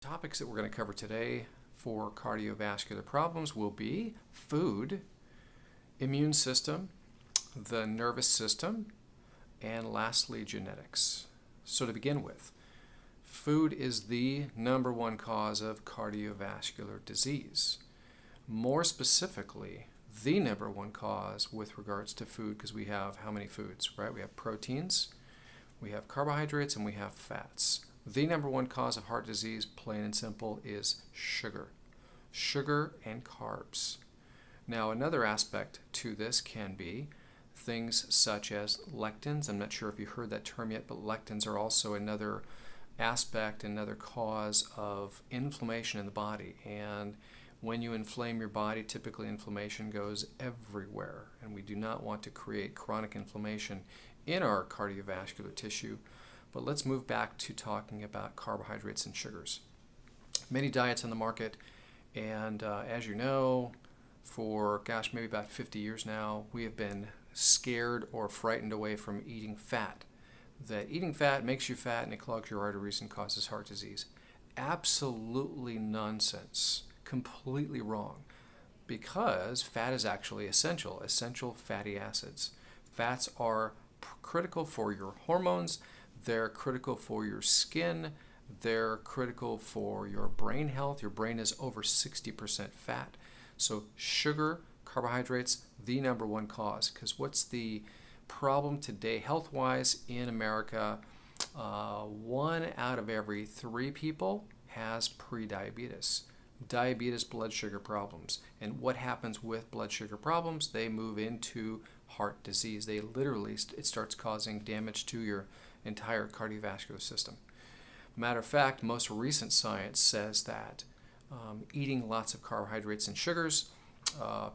Topics that we're going to cover today for cardiovascular problems will be food, immune system, the nervous system, and lastly, genetics. So to begin with, food is the number one cause of cardiovascular disease. More specifically, the number one cause with regards to food, because we have how many foods, right? We have proteins, we have carbohydrates, and we have fats. The number one cause of heart disease, plain and simple, is sugar. Sugar and carbs. Now, another aspect to this can be things such as lectins. I'm not sure if you heard that term yet, but lectins are also another aspect, another cause of inflammation in the body. And when you inflame your body, typically inflammation goes everywhere. And we do not want to create chronic inflammation in our cardiovascular tissue. But let's move back to talking about carbohydrates and sugars. Many diets on the market, and as you know, for maybe about 50 years now, we have been scared or frightened away from eating fat. That eating fat makes you fat and it clogs your arteries and causes heart disease. Absolutely nonsense. Completely wrong. Because fat is actually essential fatty acids. Fats are critical for your hormones. They're critical for your skin. They're critical for your brain health. Your brain is over 60% fat. So sugar, carbohydrates, the number one cause. Because what's the problem today health-wise in America? 1 out of every 3 people has pre-diabetes. Diabetes, blood sugar problems. And what happens with blood sugar problems? They move into heart disease. They literally, it starts causing damage to your entire cardiovascular system. Matter of fact, most recent science says that eating lots of carbohydrates and sugars,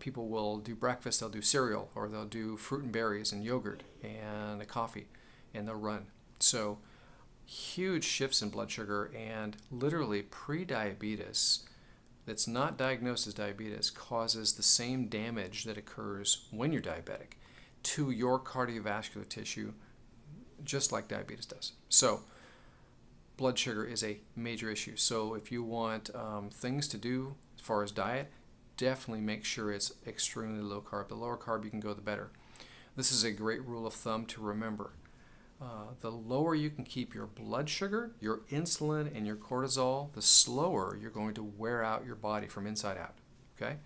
people will do breakfast, they'll do cereal, or they'll do fruit and berries and yogurt and a coffee, and they'll run. So huge shifts in blood sugar, and literally pre-diabetes that's not diagnosed as diabetes causes the same damage that occurs when you're diabetic to your cardiovascular tissue, just like diabetes does. So blood sugar is a major issue. So if you want things to do as far as diet, definitely make sure it's extremely low carb. The lower carb you can go, the better. This is a great rule of thumb to remember. The lower you can keep your blood sugar, your insulin, and your cortisol, the slower you're going to wear out your body from inside out. Okay?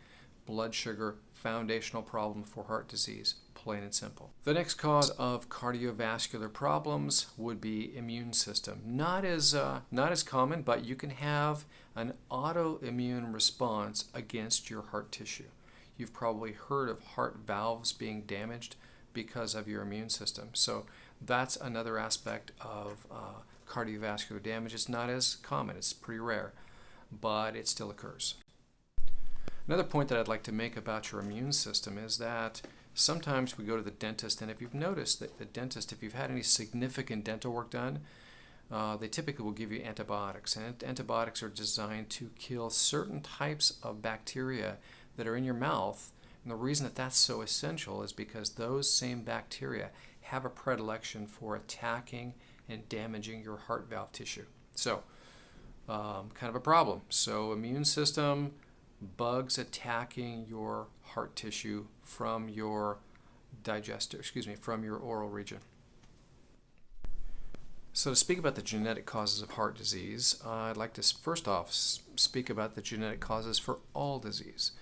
Blood sugar, foundational problem for heart disease, plain and simple. The next cause of cardiovascular problems would be immune system. Not as common, but you can have an autoimmune response against your heart tissue. You've probably heard of heart valves being damaged because of your immune system. So that's another aspect of cardiovascular damage. It's not as common, it's pretty rare, but it still occurs. Another point that I'd like to make about your immune system is that sometimes we go to the dentist, and if you've noticed that the dentist, if you've had any significant dental work done, they typically will give you antibiotics. And antibiotics are designed to kill certain types of bacteria that are in your mouth. And the reason that that's so essential is because those same bacteria have a predilection for attacking and damaging your heart valve tissue. So, kind of a problem. So, immune system, bugs attacking your heart tissue from your from your oral region. So to speak about the genetic causes of heart disease, I'd like to first off speak about the genetic causes for all disease.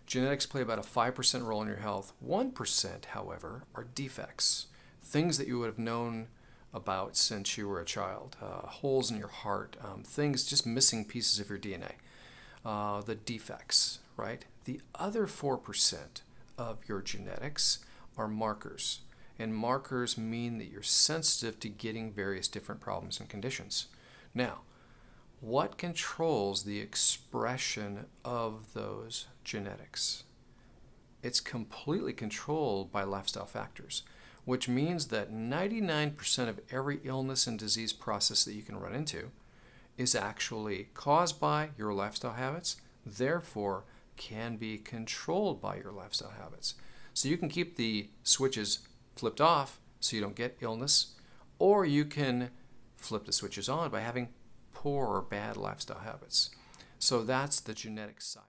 Genetics play about a 5% role in your health. 1%, however, are defects, things that you would have known about since you were a child, holes in your heart, things, just missing pieces of your DNA. The defects, right? The other 4% of your genetics are markers. And markers mean that you're sensitive to getting various different problems and conditions. Now, what controls the expression of those genetics? It's completely controlled by lifestyle factors, which means that 99% of every illness and disease process that you can run into is actually caused by your lifestyle habits, therefore can be controlled by your lifestyle habits. So you can keep the switches flipped off so you don't get illness, or you can flip the switches on by having poor or bad lifestyle habits. So that's the genetic side.